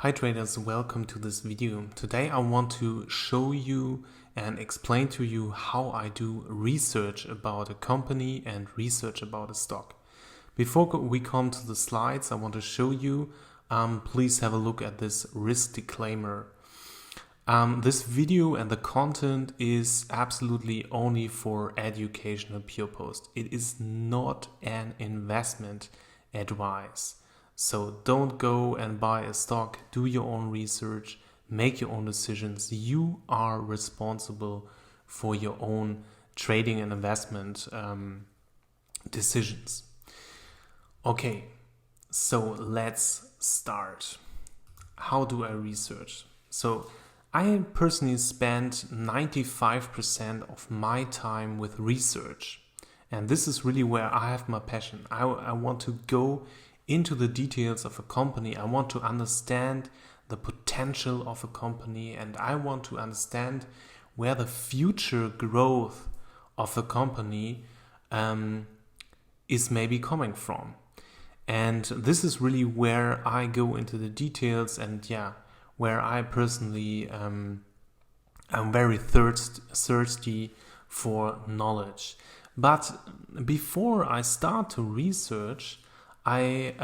Hi traders, welcome to this video. Today I want to show you and explain to you how I do research about a company and research about a stock. Before we come to the slides, I want to show you, please have a look at this risk disclaimer. This video and the content is absolutely only for educational purpose. It is not an investment advice. So don't go and buy a stock, do your own research, make your own decisions. You are responsible for your own trading and investment decisions. Okay, so let's start. How do I research? So I personally spend 95% of my time with research. And this is really where I have my passion. I want to go into the details of a company. I want to understand the potential of a company, and I want to understand where the future growth of a company is maybe coming from. And this is really where I go into the details, and where I personally am very thirsty for knowledge. But before I start to research, I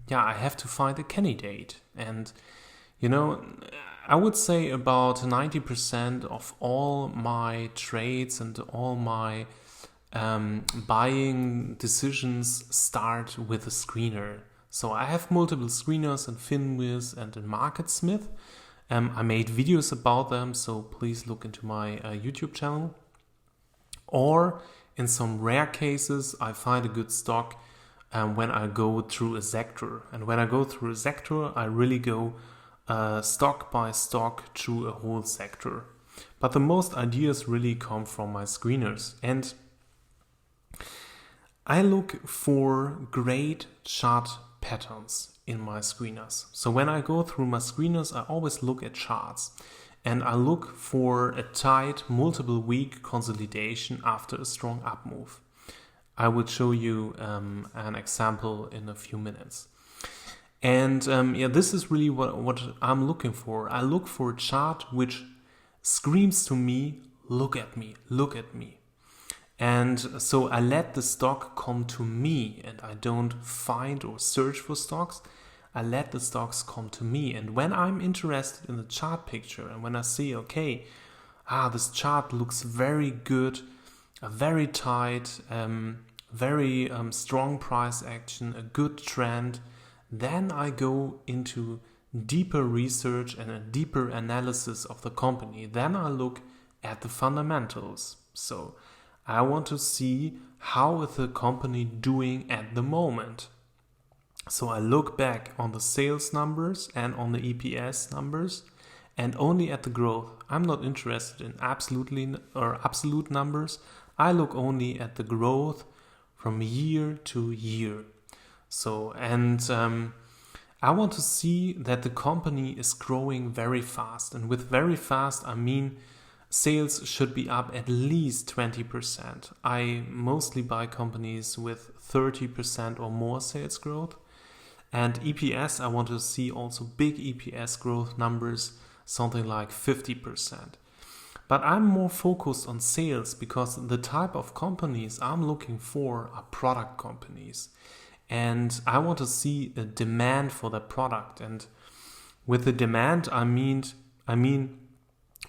have to find a candidate, and I would say about 90% of all my trades and all my buying decisions start with a screener. So I have multiple screeners in Finwiz and in MarketSmith. I made videos about them, so please look into my YouTube channel. Or in some rare cases, I find a good stock when I go through a sector. And when I go through a sector, I really go stock by stock through a whole sector. But the most ideas really come from my screeners. And I look for great chart patterns in my screeners. So when I go through my screeners, I always look at charts. And I look for a tight multiple week consolidation after a strong up move. I will show you an example in a few minutes. And this is really what I'm looking for. I look for a chart which screams to me, look at me, look at me. And so I let the stock come to me, and I don't find or search for stocks. I let the stocks come to me. And when I'm interested in the chart picture, and when I see, okay, this chart looks very good, very tight, very strong price action, a good trend, then I go into deeper research and a deeper analysis of the company. Then I look at the fundamentals. So I want to see how is the company doing at the moment. So I look back on the sales numbers and on the EPS numbers, and only at the growth. I'm not interested in absolute numbers. I look only at the growth from year to year. So, and I want to see that the company is growing very fast. And with very fast, I mean sales should be up at least 20%. I mostly buy companies with 30% or more sales growth. And EPS, I want to see also big EPS growth numbers, something like 50%. But I'm more focused on sales because the type of companies I'm looking for are product companies. And I want to see a demand for the product. And with the demand, I mean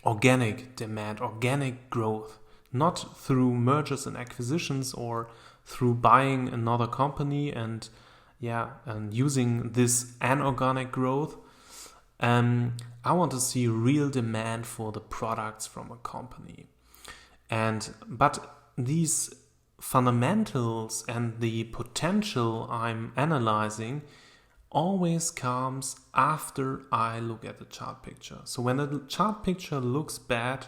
organic demand, organic growth, not through mergers and acquisitions or through buying another company and using this anorganic growth. I want to see real demand for the products from a company. But these fundamentals and the potential I'm analyzing always comes after I look at the chart picture. So when the chart picture looks bad,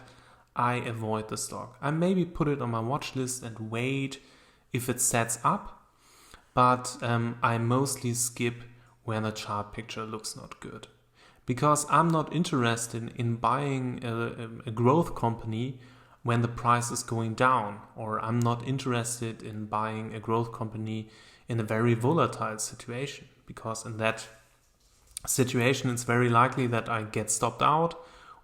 I avoid the stock. I maybe put it on my watch list and wait if it sets up, but I mostly skip when the chart picture looks not good. Because I'm not interested in buying a growth company when the price is going down, or I'm not interested in buying a growth company in a very volatile situation, because in that situation, it's very likely that I get stopped out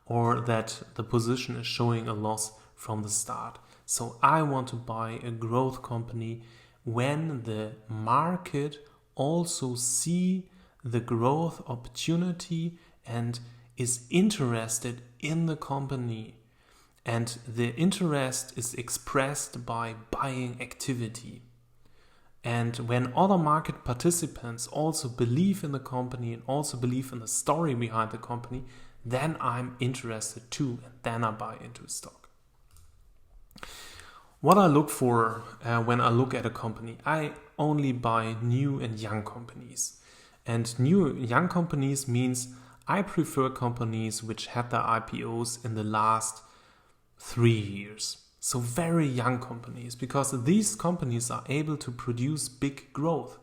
or that the position is showing a loss from the start. So I want to buy a growth company when the market also see the growth opportunity and is interested in the company. And the interest is expressed by buying activity. And when other market participants also believe in the company and also believe in the story behind the company, then I'm interested too, and then I buy into a stock. What I look for when I look at a company, I only buy new and young companies. And new and young companies means I prefer companies which had their IPOs in the last 3 years. So very young companies, because these companies are able to produce big growth.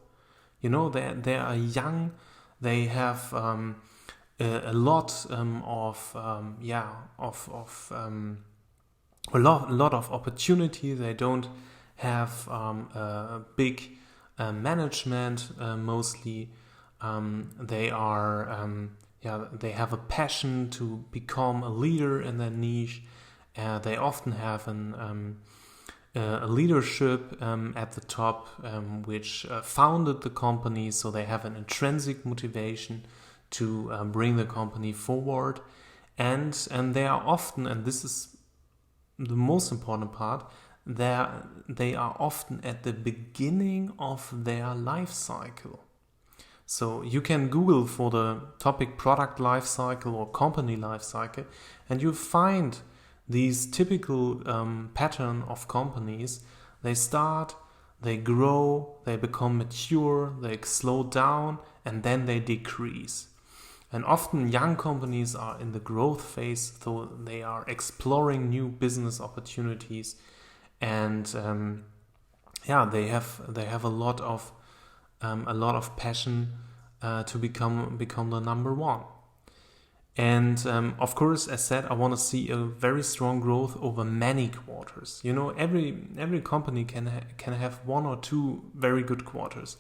You know, they are young, they have a lot of opportunity. They don't have a big management mostly. They have a passion to become a leader in their niche. They often have a leadership at the top which founded the company, so they have an intrinsic motivation to bring the company forward, and they are often, and this is the most important part, they are often at the beginning of their life cycle. So you can Google for the topic product life cycle or company life cycle, and you find these typical pattern of companies. They start, they grow, they become mature, they slow down, and then they decrease. And often young companies are in the growth phase, so they are exploring new business opportunities, and they have a lot of passion to become the number one. And of course, as said, I want to see a very strong growth over many quarters. You know, every company can have 1 or 2 very good quarters,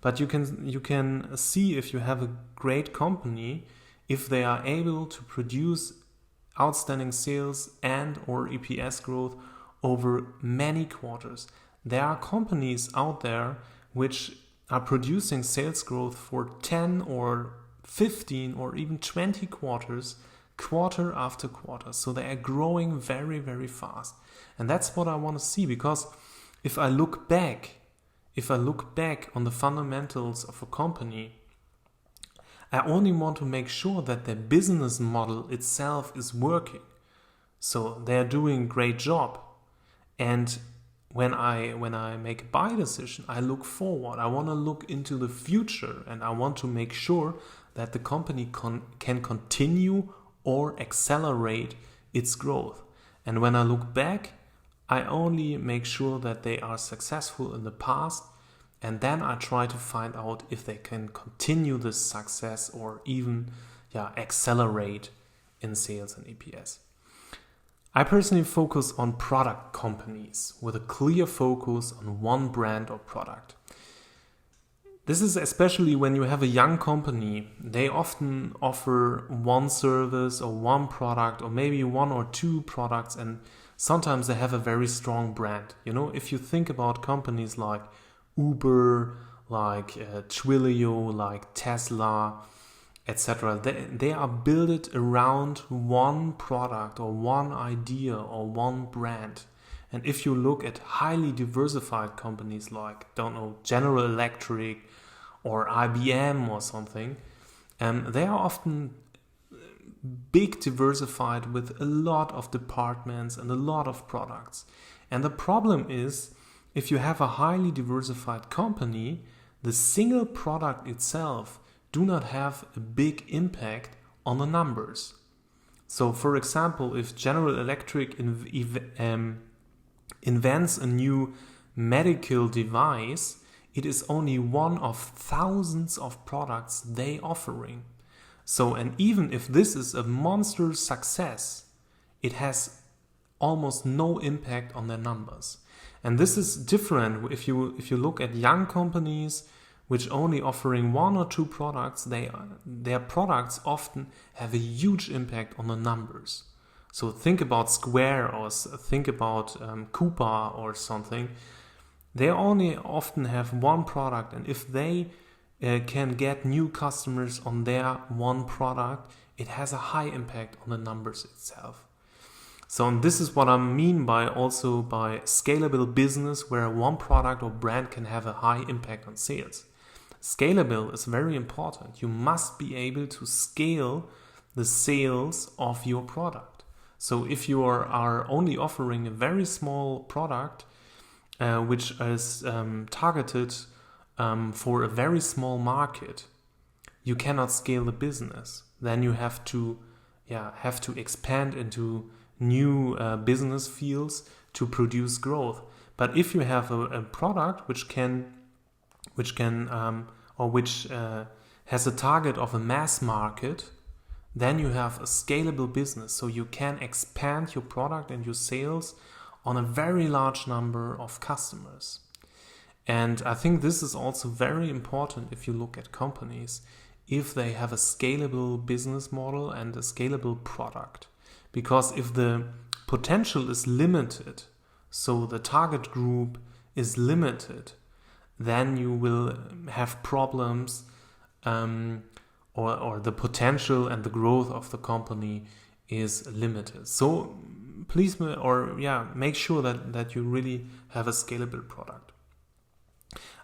but you can see if you have a great company, if they are able to produce outstanding sales and or EPS growth over many quarters. There are companies out there which are producing sales growth for 10 or 15 or even 20 quarters, quarter after quarter. So they are growing very, very fast. And that's what I want to see, because if I look back on the fundamentals of a company, I only want to make sure that their business model itself is working. So they are doing a great job. And when I make a buy decision, I look forward. I want to look into the future, and I want to make sure that the company can continue or accelerate its growth. And when I look back, I only make sure that they are successful in the past, and then I try to find out if they can continue this success or even accelerate in sales and EPS. I personally focus on product companies with a clear focus on one brand or product. This is especially when you have a young company. They often offer one service or one product or maybe 1 or 2 products, and sometimes they have a very strong brand. You know, if you think about companies like Uber, like Twilio, like Tesla, etc., they are built around one product or one idea or one brand. And if you look at highly diversified companies like, General Electric or IBM or something, they are often big diversified with a lot of departments and a lot of products. And the problem is, if you have a highly diversified company, the single product itself do not have a big impact on the numbers. So for example, if General Electric invents a new medical device, it is only one of thousands of products they offering. So, and even if this is a monster success, it has almost no impact on their numbers. And this is different if you look at young companies which only offering one or two products, their products often have a huge impact on the numbers. So think about Square or think about Coupa or something. They only often have one product, and if they can get new customers on their one product, it has a high impact on the numbers itself. So and this is what I mean by scalable business, where one product or brand can have a high impact on sales. Scalable is very important. You must be able to scale the sales of your product. So if you are only offering a very small product, which is targeted for a very small market, you cannot scale the business. Then you have to expand into new business fields to produce growth. But if you have a product which has a target of a mass market, then you have a scalable business. So you can expand your product and your sales on a very large number of customers. And I think this is also very important if you look at companies, if they have a scalable business model and a scalable product. Because if the potential is limited, so the target group is limited, then you will have problems, or the potential and the growth of the company is limited. So please make sure that you really have a scalable product.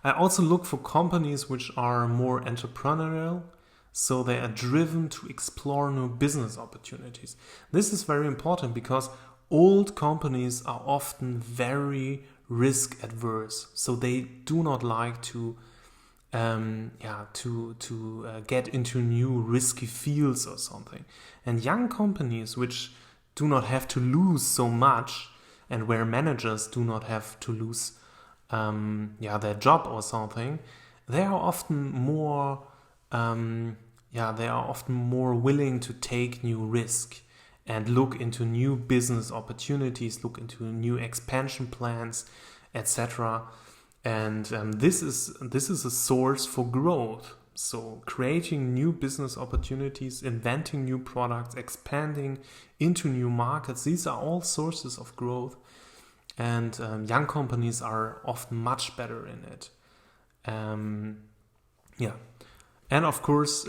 I also look for companies which are more entrepreneurial, so they are driven to explore new business opportunities. This is very important because old companies are often very risk adverse, so they do not like to get into new risky fields or something. And young companies which do not have to lose so much, and where managers do not have to lose their job or something, they are often more willing to take new risk and look into new business opportunities, look into new expansion plans, etc. And this is a source for growth. So creating new business opportunities, inventing new products, expanding into new markets, these are all sources of growth. And young companies are often much better in it. And of course,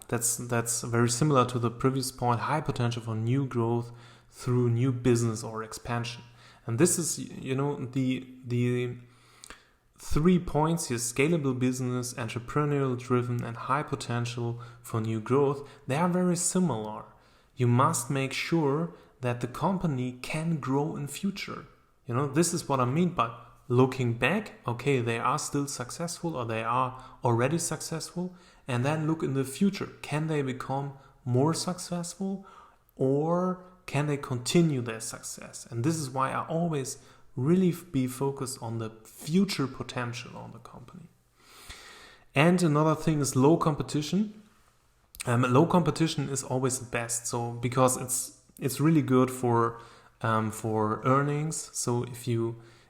that's very similar to the previous point, high potential for new growth through new business or expansion. And this is, the 3 points here: scalable business, entrepreneurial driven, and high potential for new growth. They are very similar. You must make sure that the company can grow in future. This is what I mean by looking back. Okay, they are still successful, or they are already successful, and then look in the future. Can they become more successful, or can they continue their success? And this is why I always really be focused on the future potential on the company. And another thing is low competition. Low competition is always the best. So because it's really good for earnings. So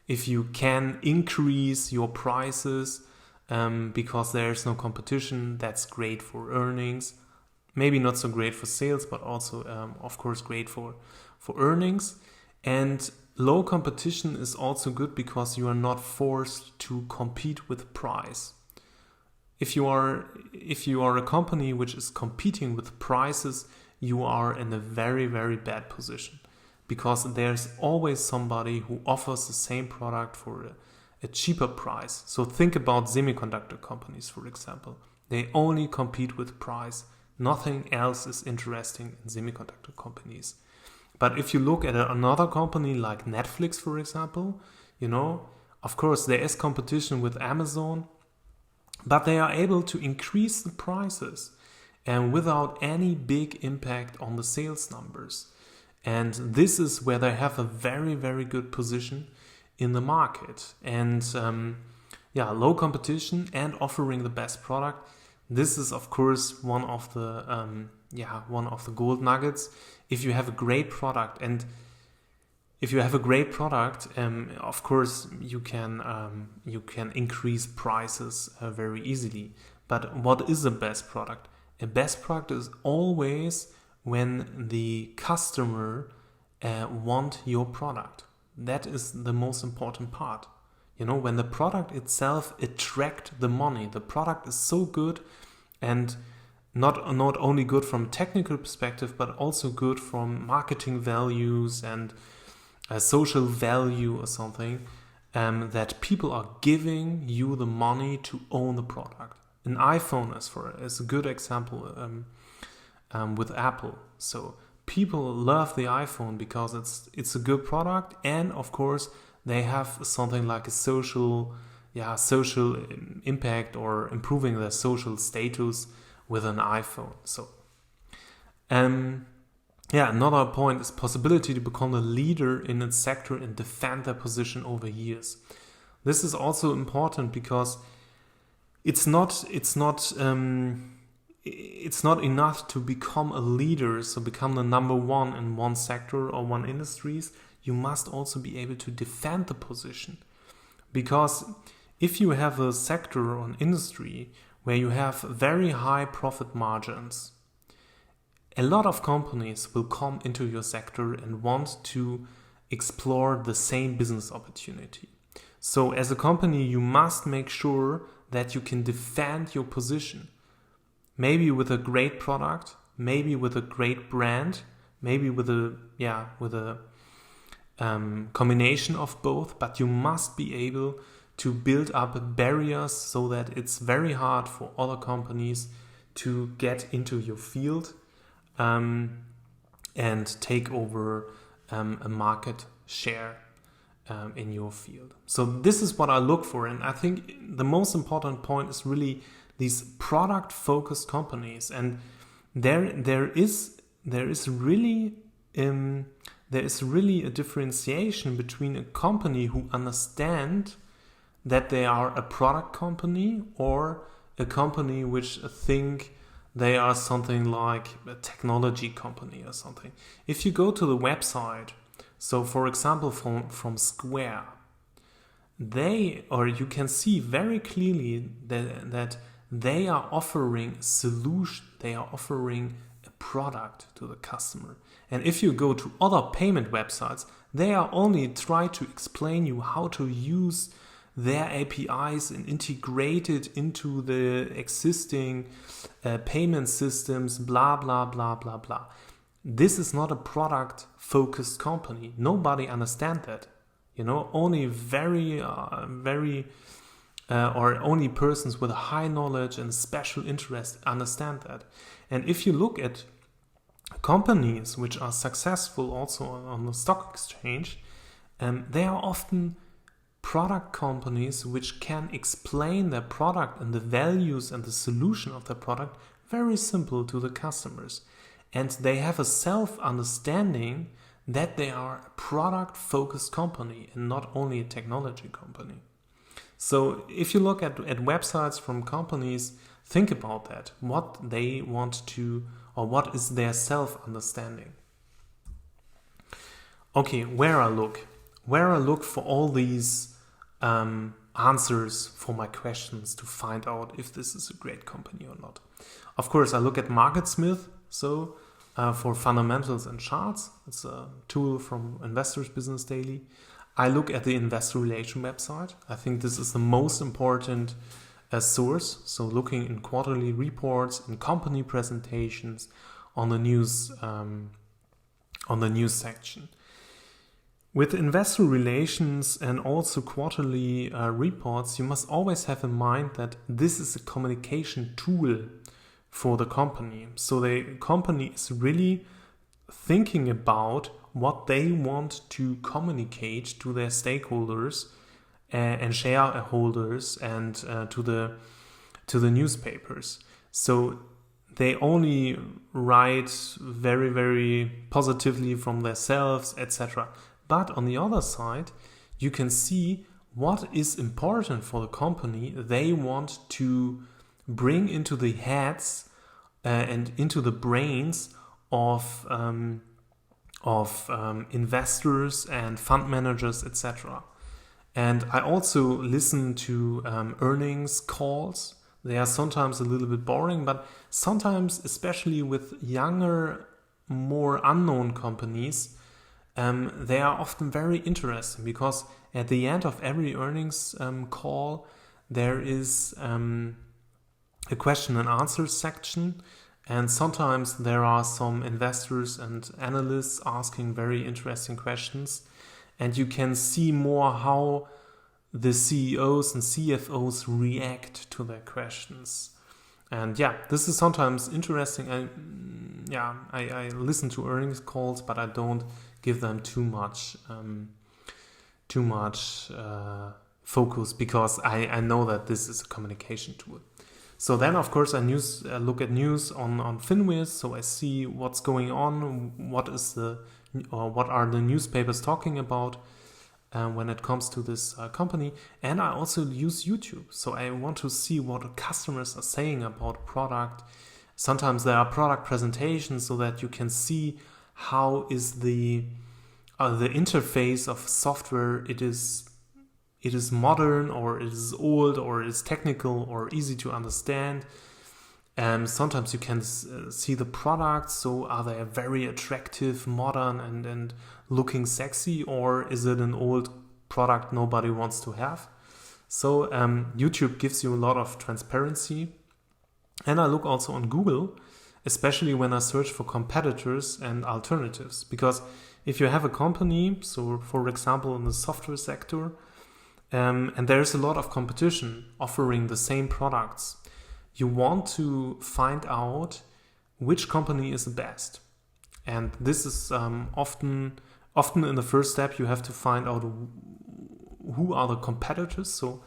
if you can increase your prices because there's no competition, that's great for earnings. Maybe not so great for sales, but also of course great for earnings. And low competition is also good because you are not forced to compete with price. If you are a company which is competing with prices, you are in a very, very bad position, because there's always somebody who offers the same product for a cheaper price. So think about semiconductor companies, for example. They only compete with price. Nothing else is interesting in semiconductor companies. But if you look at another company like Netflix, for example, of course there is competition with Amazon, but they are able to increase the prices and without any big impact on the sales numbers. And this is where they have a very, very good position in the market. And low competition and offering the best product. This is of course one of the gold nuggets. If you have a great product, and if you have a great product, of course you can increase prices very easily. But what is a best product? A best product is always when the customer want your product. That is the most important part. When the product itself attract the money, the product is so good, and not only good from a technical perspective, but also good from marketing values and a social value or something, that people are giving you the money to own the product. An iPhone is a good example with Apple. So people love the iPhone because it's a good product, and of course they have something like a social impact or improving their social status with an iPhone. So another point is possibility to become a leader in its sector and defend their position over years. This is also important because it's not enough to become a leader, so become the number one in one sector or one industries. You must also be able to defend the position, because if you have a sector or an industry where you have very high profit margins, a lot of companies will come into your sector and want to explore the same business opportunity. So as a company, you must make sure that you can defend your position. Maybe with a great product, maybe with a great brand, maybe with a combination of both, but you must be able to build up barriers so that it's very hard for other companies to get into your field and take over a market share in your field. So this is what I look for, and I think the most important point is really these product-focused companies, and there is really a differentiation between a company who understand that they are a product company or a company which think they are something like a technology company or something. If you go to the website, so for example from Square, you can see very clearly that they are offering a solution, they are offering a product to the customer. And if you go to other payment websites, they are only trying to explain you how to use their APIs and integrate it into the existing payment systems, blah, blah, blah, blah, blah. This is not a product-focused company. Nobody understands that. Only or only persons with a high knowledge and special interest understand that. And if you look at companies which are successful also on the stock exchange, they are often product companies which can explain their product and the values and the solution of their product very simple to the customers. And they have a self-understanding that they are a product-focused company and not only a technology company. So if you look at websites from companies, think about that, what they want to, or what is their self-understanding. Okay, where I look for all these answers for my questions to find out if this is a great company or not. Of course, I look at MarketSmith, so for fundamentals and charts. It's a tool from Investors Business Daily. I look at the investor relation website. I think this is the most important source. So looking in quarterly reports and company presentations on the news section. With investor relations and also quarterly reports, you must always have in mind that this is a communication tool for the company. So the company is really thinking about what they want to communicate to their stakeholders and shareholders and to the newspapers. So they only write very, very positively from themselves, etc. But on the other side, you can see what is important for the company. They want to bring into the heads and into the brains of investors and fund managers, etc. And I also listen to earnings calls. They are sometimes a little bit boring, but sometimes, especially with younger, more unknown companies, they are often very interesting, because at the end of every earnings call, there is a question and answer section. And sometimes there are some investors and analysts asking very interesting questions. And you can see more how the CEOs and CFOs react to their questions. And yeah, this is sometimes interesting. I listen to earnings calls, but I don't give them too much focus, because I know that this is a communication tool. So then, of course, I look at news on Finwiz, so I see what's going on, what are the newspapers talking about when it comes to this company. And I also use YouTube, so I want to see what customers are saying about product. Sometimes there are product presentations, so that you can see how is the interface of software. It is modern, or it is old, or it is technical, or easy to understand. Sometimes you can see the products. So are they very attractive, modern, and looking sexy, or is it an old product nobody wants to have? So YouTube gives you a lot of transparency. And I look also on Google, especially when I search for competitors and alternatives. Because if you have a company, so for example in the software sector, and there's a lot of competition offering the same products, you want to find out which company is the best. And this is often in the first step, you have to find out who are the competitors. So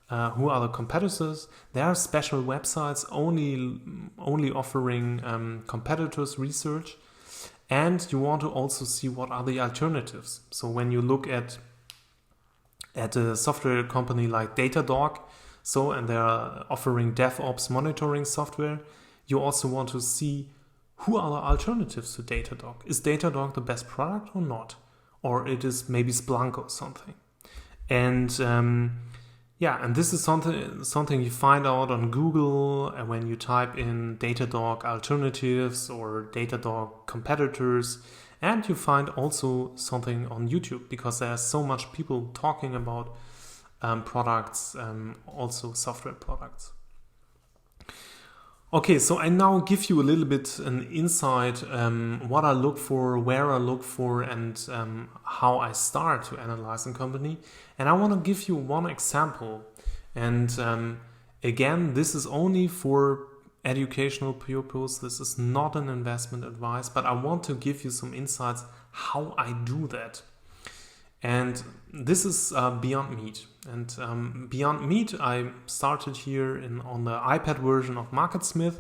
who are the competitors? There are special websites only offering competitors research. And you want to also see what are the alternatives. So when you look at a software company like Datadog, and they are offering DevOps monitoring software, you also want to see who are the alternatives to Datadog. Is Datadog the best product or not? Or it is maybe Splunk or something. And and this is something you find out on Google when you type in Datadog alternatives or Datadog competitors. And you find also something on YouTube, because there's so much people talking about products, also software products. Okay, so I now give you a little bit an insight what I look for, where I look for, and how I start to analyze a company. And I want to give you one example. And again, this is only for educational purpose. This is not an investment advice, but I want to give you some insights how I do that. And this is Beyond Meat. And Beyond Meat, I started here on the iPad version of MarketSmith.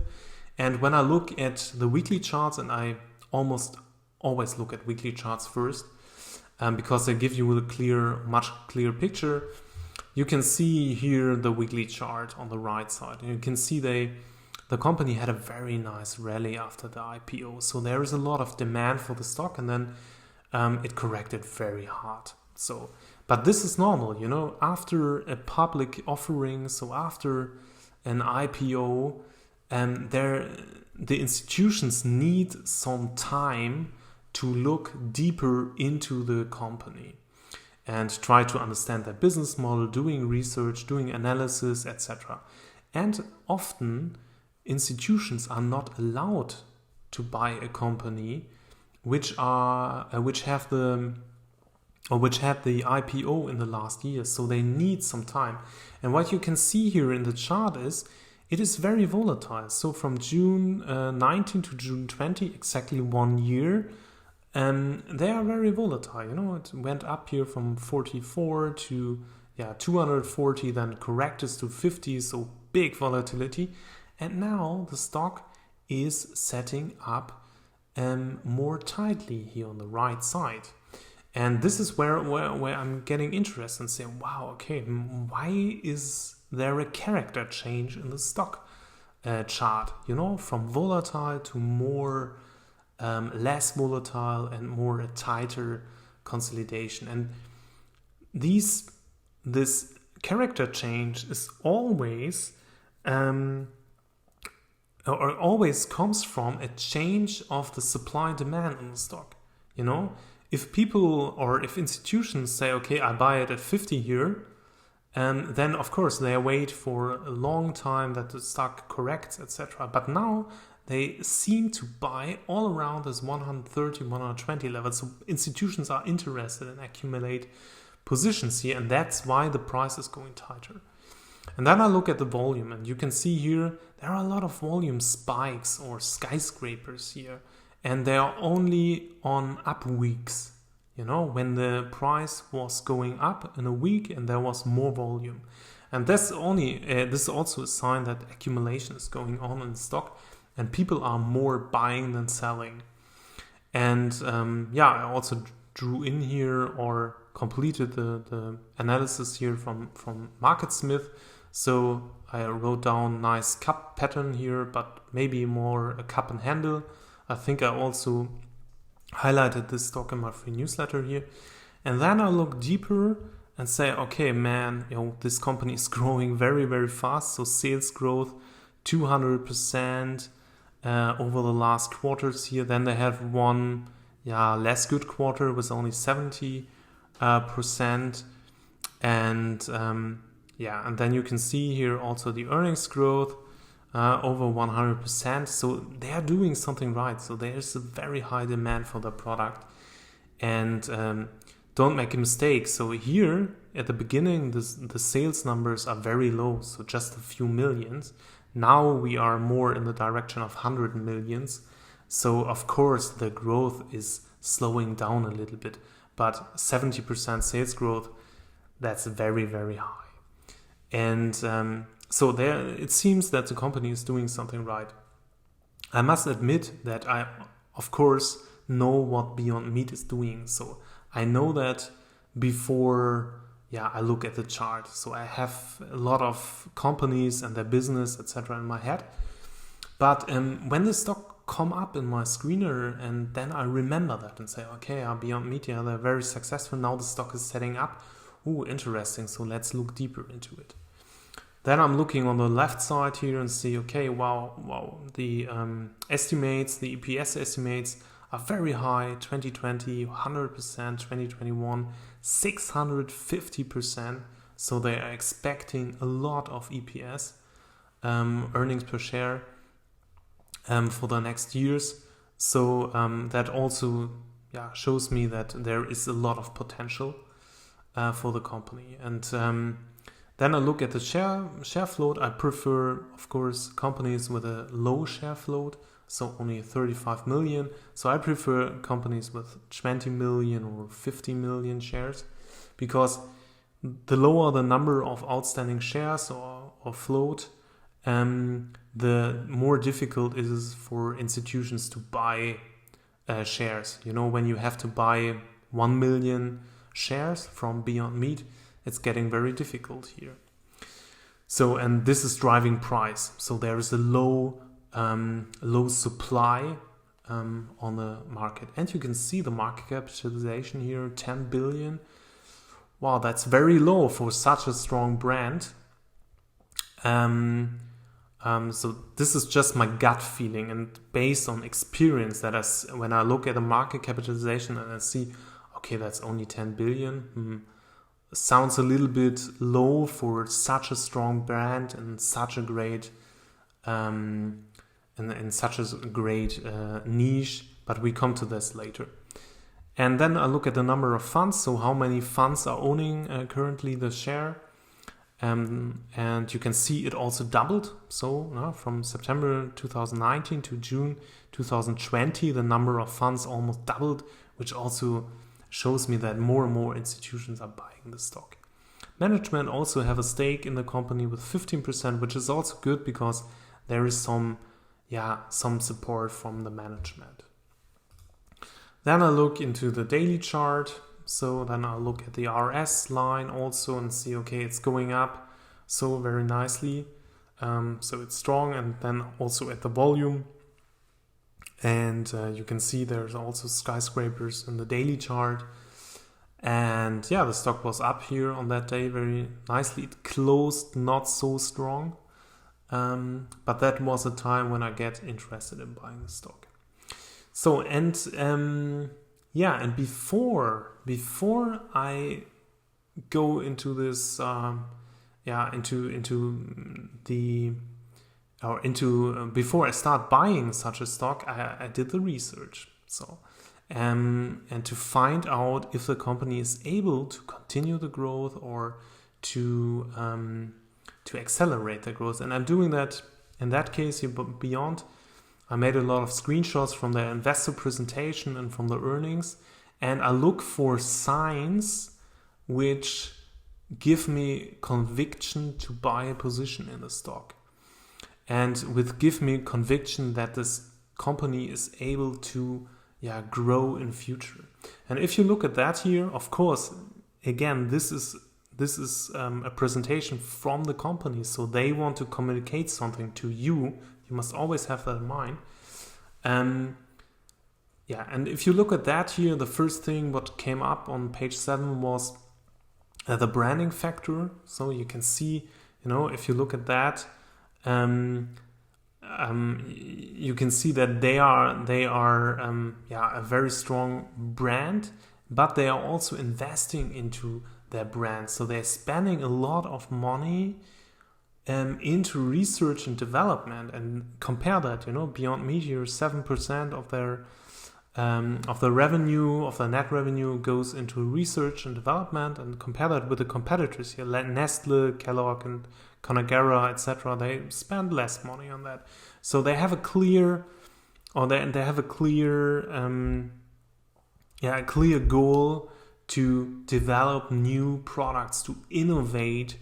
And when I look at the weekly charts, and I almost always look at weekly charts first, because they give you a much clearer picture. You can see here the weekly chart on the right side. And you can see the company had a very nice rally after the IPO. So there is a lot of demand for the stock, and then it corrected very hard. But this is normal, after a public offering, so after an IPO, the institutions need some time to look deeper into the company and try to understand their business model, doing research, doing analysis, etc. And often institutions are not allowed to buy a company which had the IPO in the last years, so they need some time. And what you can see here in the chart is it is very volatile. So from June 19 to June 20, exactly 1 year, they are very volatile. It went up here from 44 to 240, then corrected to 50, so big volatility. And now the stock is setting up more tightly here on the right side. And this is where I'm getting interested and saying, wow, okay, why is there a character change in the stock chart? From volatile to more less volatile and more a tighter consolidation. And this character change is always or always comes from a change of the supply and demand in the stock. You know, if people or if institutions say, okay, I buy it at 50 here, then of course they wait for a long time that the stock corrects, etc. But now they seem to buy all around this 130, 120 level. So institutions are interested in accumulate positions here, and that's why the price is going tighter. And then I look at the volume, and you can see here there are a lot of volume spikes or skyscrapers here, and they are only on up weeks. You know, when the price was going up in a week and there was more volume. And this is also a sign that accumulation is going on in stock and people are more buying than selling. And I also drew in here or completed the analysis here from MarketSmith. So I wrote down nice cup pattern here, but maybe more a cup and handle. I think I also highlighted this stock in my free newsletter here. And then I look deeper and say, okay, man, this company is growing very, very fast. So sales growth 200% over the last quarters here. Then they have one less good quarter with only 70%. And then you can see here also the earnings growth over 100%. So they are doing something right. So there's a very high demand for the product. And don't make a mistake. So here at the beginning, the sales numbers are very low. So just a few millions. Now we are more in the direction of 100 millions. So of course the growth is slowing down a little bit. But 70% sales growth, that's very, very high. And so there, it seems that the company is doing something right. I must admit that I, of course, know what Beyond Meat is doing. So I know that before I look at the chart. So I have a lot of companies and their business, etc. in my head. But when the stock come up in my screener, and then I remember that and say, okay, Beyond Meat, they're very successful. Now the stock is setting up. Ooh, interesting. So let's look deeper into it. Then I'm looking on the left side here and see, okay, wow, the estimates, the EPS estimates are very high, 2020, 100%, 2021, 650%. So they are expecting a lot of EPS, earnings per share, for the next years. So that also shows me that there is a lot of potential for the company. And then I look at the share float. I prefer, of course, companies with a low share float, so only 35 million. So I prefer companies with 20 million or 50 million shares, because the lower the number of outstanding shares or float, the more difficult it is for institutions to buy shares. You know, when you have to buy 1 million shares from Beyond Meat, it's getting very difficult here. So, and this is driving price. So there is a low supply on the market. And you can see the market capitalization here, 10 billion. Wow, that's very low for such a strong brand. So this is just my gut feeling and based on experience that when I look at the market capitalization and I see, okay, that's only 10 billion. Sounds a little bit low for such a strong brand and such a great in such a great niche, but we come to this later. And then I look at the number of funds, so how many funds are owning currently the share, and you can see it also doubled. So from September 2019 to June 2020, the number of funds almost doubled, which also shows me that more and more institutions are buying the stock. Management also have a stake in the company with 15%, which is also good because there is some support from the management. Then I look into the daily chart. So then I look at the RS line also and see, okay, it's going up so very nicely. So it's strong, and then also at the volume. And you can see there's also skyscrapers in the daily chart. And yeah, the stock was up here on that day very nicely. It closed not so strong, but that was a time when I get interested in buying the stock. So, and yeah, and before I go into this, before I start buying such a stock, I did the research. So, and to find out if the company is able to continue the growth or to accelerate the growth. And I'm doing that in that case here, Beyond. I made a lot of screenshots from their investor presentation and from the earnings, and I look for signs which give me conviction to buy a position in the stock, and give me conviction that this company is able to grow in future. And if you look at that here, of course, again, this is a presentation from the company, so they want to communicate something to you. You must always have that in mind. And if you look at that here, the first thing what came up on page 7 was the branding factor. So you can see, if you look at that, you can see that they are a very strong brand, but they are also investing into their brand. So they're spending a lot of money into research and development. And compare that, Beyond Meat here, 7% of their revenue, of their net revenue, goes into research and development. And compare that with the competitors here, like Nestle, Kellogg, and Conagra, etc. They spend less money on that. So they have a clear goal to develop new products, to innovate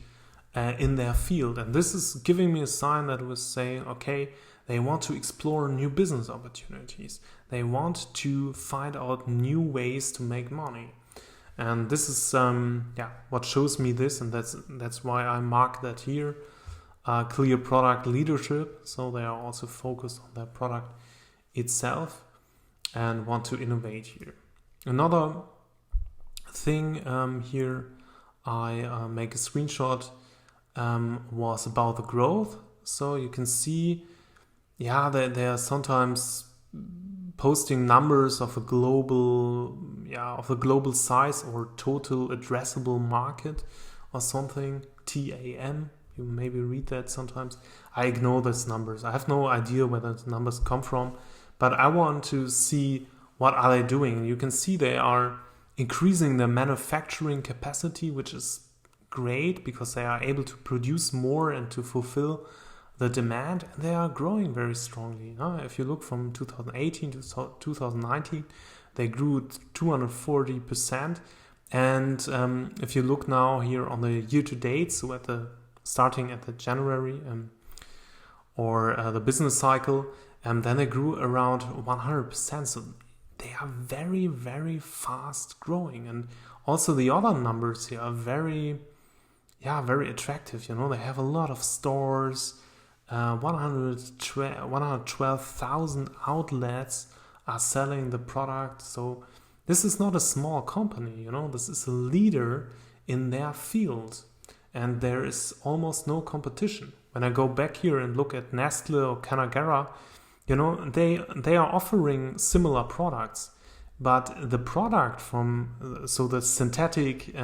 in their field. And this is giving me a sign that was saying, okay, they want to explore new business opportunities. They want to find out new ways to make money. And this is what shows me this, and that's why I mark that here. Clear product leadership. So they are also focused on their product itself and want to innovate here. Another thing here I make a screenshot was about the growth. So you can see, they are sometimes posting numbers of a global size or total addressable market or something, TAM. You maybe read that sometimes. I ignore those numbers. I have no idea where those numbers come from, but I want to see what are they doing. You can see they are increasing their manufacturing capacity, which is great because they are able to produce more and to fulfill the demand, and they are growing very strongly. If you look from 2018 to 2019, they grew 240%. And if you look now here on the year-to-date, so starting at the January or the business cycle, then they grew around 100%. So they are very, very fast growing. And also the other numbers here are very attractive. They have a lot of stores. 112,000 outlets are selling the product. So this is not a small company, this is a leader in their field, and there is almost no competition. When I go back here and look at Nestle or Conagra, they are offering similar products, but the product the synthetic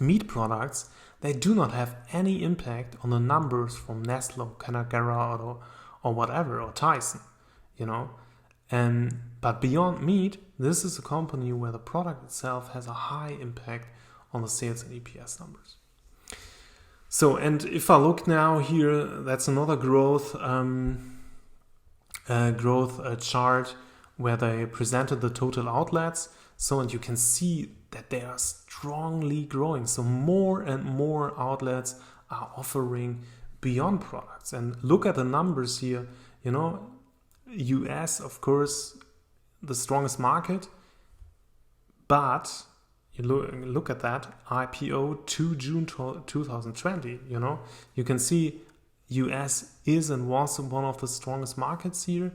meat products, they do not have any impact on the numbers from Nestle, Conagra, or whatever, or Tyson, But Beyond Meat, this is a company where the product itself has a high impact on the sales and EPS numbers. So, and if I look now here, that's another growth chart where they presented the total outlets. So, and you can see that they are strongly growing. So more and more outlets are offering Beyond products. And look at the numbers here. US, of course, the strongest market. But you look at that, IPO to June 2020. You can see US is and was one of the strongest markets here.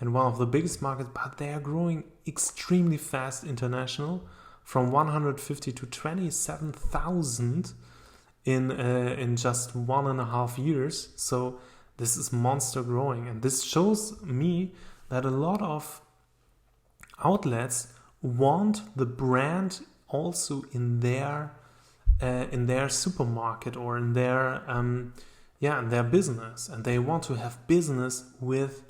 and one of the biggest markets, but they are growing extremely fast international, from 150 to 27,000 in just 1.5 years. So this is monster growing, and this shows me that a lot of outlets want the brand also in their supermarket or in their in their business, and they want to have business with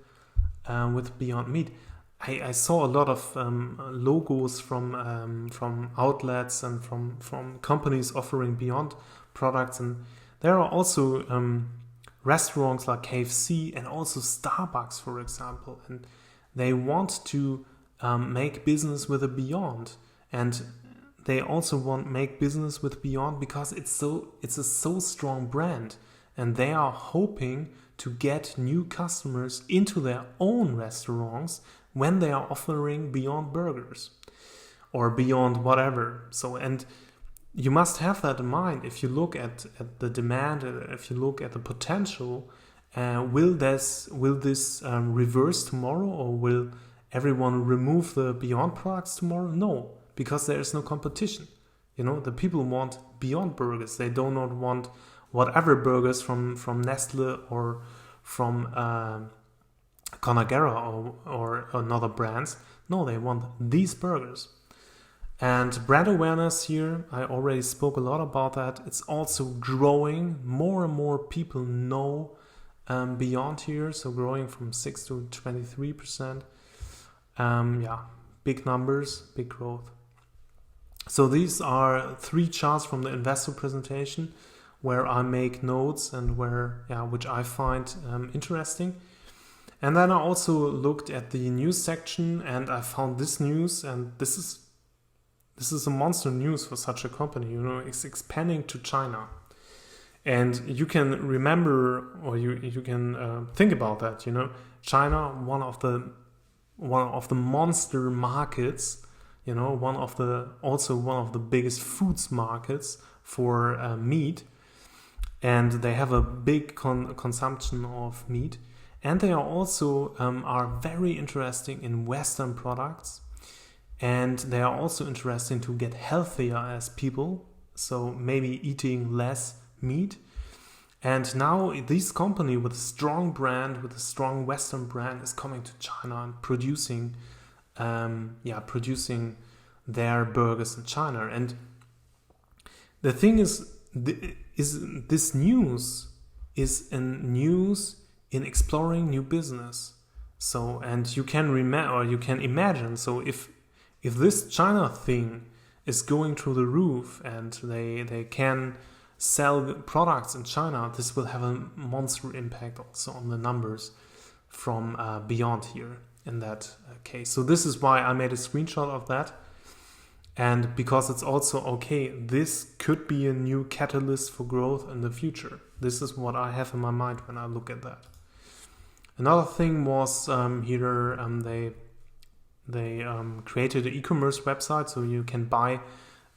Beyond Meat. I saw a lot of logos from outlets and from companies offering Beyond products, and there are also restaurants like KFC and also Starbucks, for example, and they want to make business with a Beyond, and they also want make business with Beyond because it's a so strong brand, and they are hoping to get new customers into their own restaurants when they are offering Beyond burgers or Beyond whatever. So, and you must have that in mind if you look at the demand, if you look at the potential. Will this reverse tomorrow, or will everyone remove the Beyond products tomorrow? No, because there is no competition. The people want Beyond burgers. They do not want whatever burgers from Nestle or from Conagra or another brands. No, they want these burgers. And brand awareness here, I already spoke a lot about that. It's also growing. More and more people know Beyond here, so growing from 6 to 23%. Big numbers, big growth. So these are 3 charts from the investor presentation where I make notes and which I find interesting. And then I also looked at the news section, and I found this news, and this is a monster news for such a company. It's expanding to China, and you can remember, or you can think about that. China, one of the monster markets. One of the biggest foods markets for meat, and they have a big consumption of meat, and they are also are very interesting in Western products, and they are also interesting to get healthier as people, so maybe eating less meat. And now this company with a strong brand, with a strong Western brand, is coming to China and producing their burgers in China. And the thing is this news is a news in exploring new business. So, and you can imagine. So if this China thing is going through the roof and they can sell products in China, this will have a monster impact also on the numbers from Beyond here in that case. So this is why I made a screenshot of that, and because it's also this could be a new catalyst for growth in the future. This is what I have in my mind when I look at that. Another thing was here they created an e-commerce website, so you can buy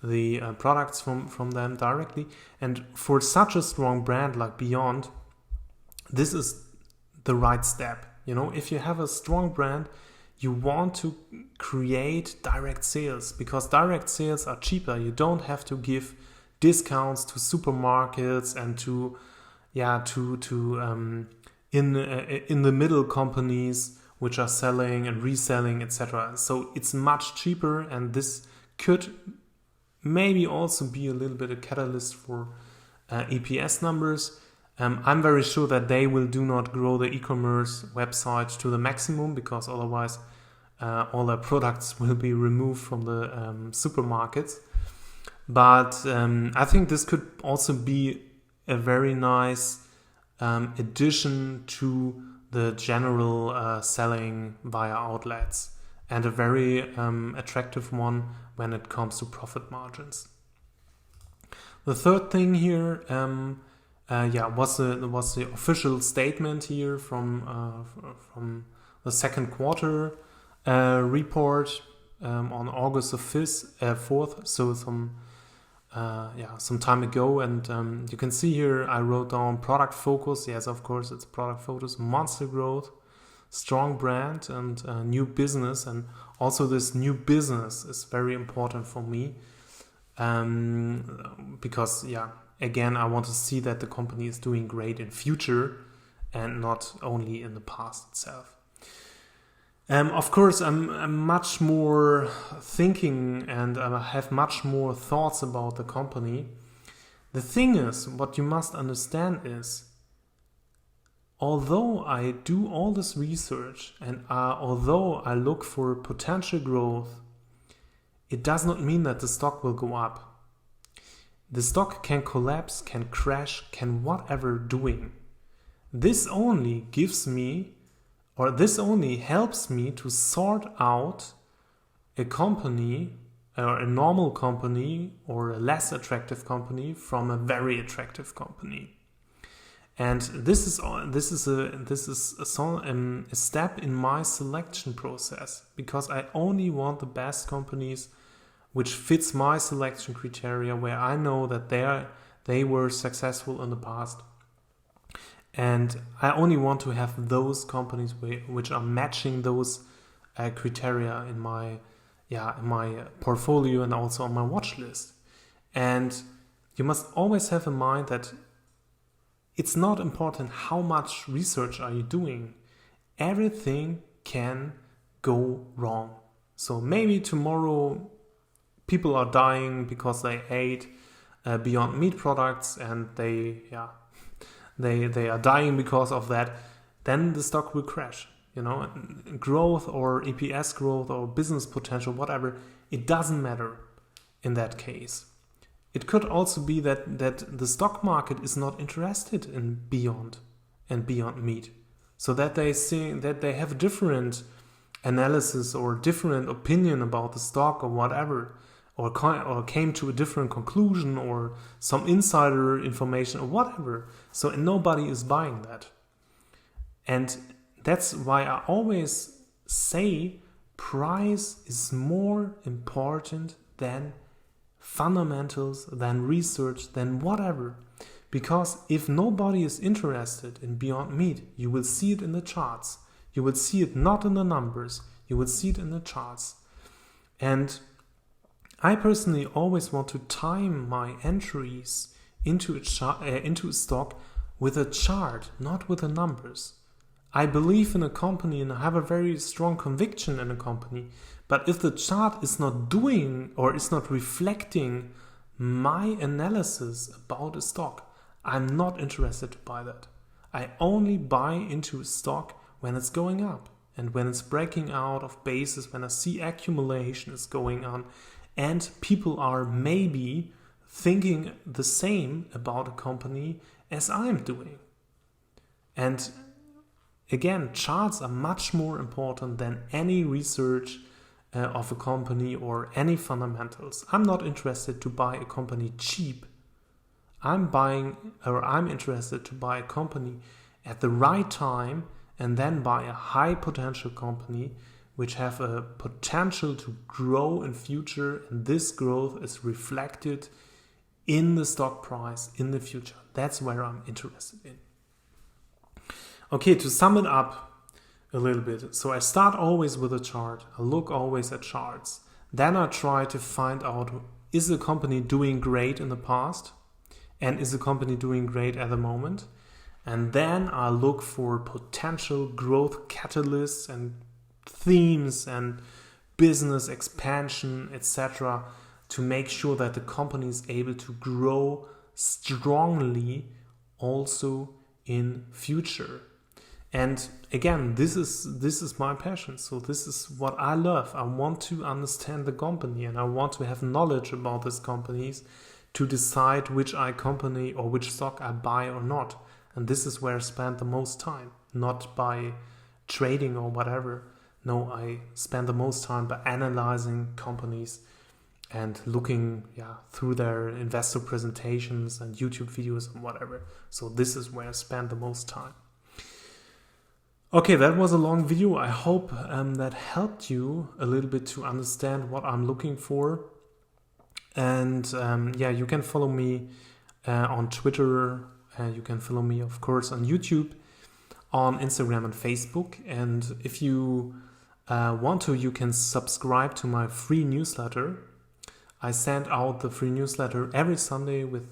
the products from them directly. And for such a strong brand like Beyond, this is the right step. If you have a strong brand, you want to create direct sales, because direct sales are cheaper. You don't have to give discounts to supermarkets and to in the middle companies which are selling and reselling, etc. So it's much cheaper, and this could maybe also be a little bit a catalyst for EPS numbers. I'm very sure that they will do not grow the e-commerce website to the maximum, because otherwise all their products will be removed from the supermarkets. But I think this could also be a very nice addition to the general selling via outlets, and a very attractive one when it comes to profit margins. The third thing here was the official statement here from the second quarter report on August the 4th, so some time ago. And you can see here I wrote down product focus. Yes, of course, it's product focus, monster growth. strong brand and new business. And also this new business is very important for me, because again, I want to see that the company is doing great in future and not only in the past itself. Of course, I'm much more thinking and I have much more thoughts about the company. The thing is, what you must understand is, although I do all this research and although I look for potential growth, it does not mean that the stock will go up. The stock can collapse, can crash, can whatever doing. This only gives me, or this only helps me to sort out a company, or a normal company, or a less attractive company from a very attractive company. And this is a step in my selection process, because I only want the best companies which fits my selection criteria, where I know that they were successful in the past. And I only want to have those companies which are matching those criteria in my portfolio and also on my watch list. And you must always have in mind that it's not important how much research are you doing. Everything can go wrong. So maybe tomorrow people are dying because they ate Beyond Meat products and they are dying because of that. Then the stock will crash. Growth or EPS growth or business potential, whatever, it doesn't matter in that case. It could also be that the stock market is not interested in Beyond and Beyond Meat, so that they see that they have different analysis or different opinion about the stock or whatever, or came to a different conclusion or some insider information or whatever. So nobody is buying that. And that's why I always say price is more important than fundamentals, than research, than whatever. Because if nobody is interested in Beyond Meat, you will see it in the charts. You will see it not in the numbers. You will see it in the charts. And I personally always want to time my entries into a stock with a chart, not with the numbers. I believe in a company and I have a very strong conviction in a company. But if the chart is not doing or is not reflecting my analysis about a stock, I'm not interested to buy that. I only buy into a stock when it's going up and when it's breaking out of bases, when I see accumulation is going on and people are maybe thinking the same about a company as I'm doing. And again, charts are much more important than any research of a company or any fundamentals. I'm not interested to buy a company cheap. I'm interested to buy a company at the right time and then buy a high potential company which have a potential to grow in future, and this growth is reflected in the stock price in the future. That's where I'm interested in. Okay, to sum it up a little bit. So I start always with a chart. I look always at charts. Then I try to find out, is the company doing great in the past? And is the company doing great at the moment? And then I look for potential growth catalysts and themes and business expansion, etc., to make sure that the company is able to grow strongly also in future. And again, this is my passion. So this is what I love. I want to understand the company and I want to have knowledge about these companies to decide which company or which stock I buy or not. And this is where I spend the most time, not by trading or whatever. No, I spend the most time by analyzing companies and looking through their investor presentations and YouTube videos and whatever. So this is where I spend the most time. Okay, that was a long video. I hope that helped you a little bit to understand what I'm looking for. And you can follow me on Twitter. You can follow me, of course, on YouTube. on Instagram and Facebook. And if you want to, you can subscribe to my free newsletter. I send out the free newsletter every Sunday with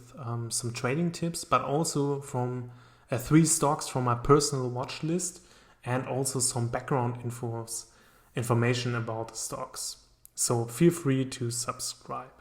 some trading tips, but also from 3 stocks from my personal watch list, and also some background information about the stocks. So feel free to subscribe.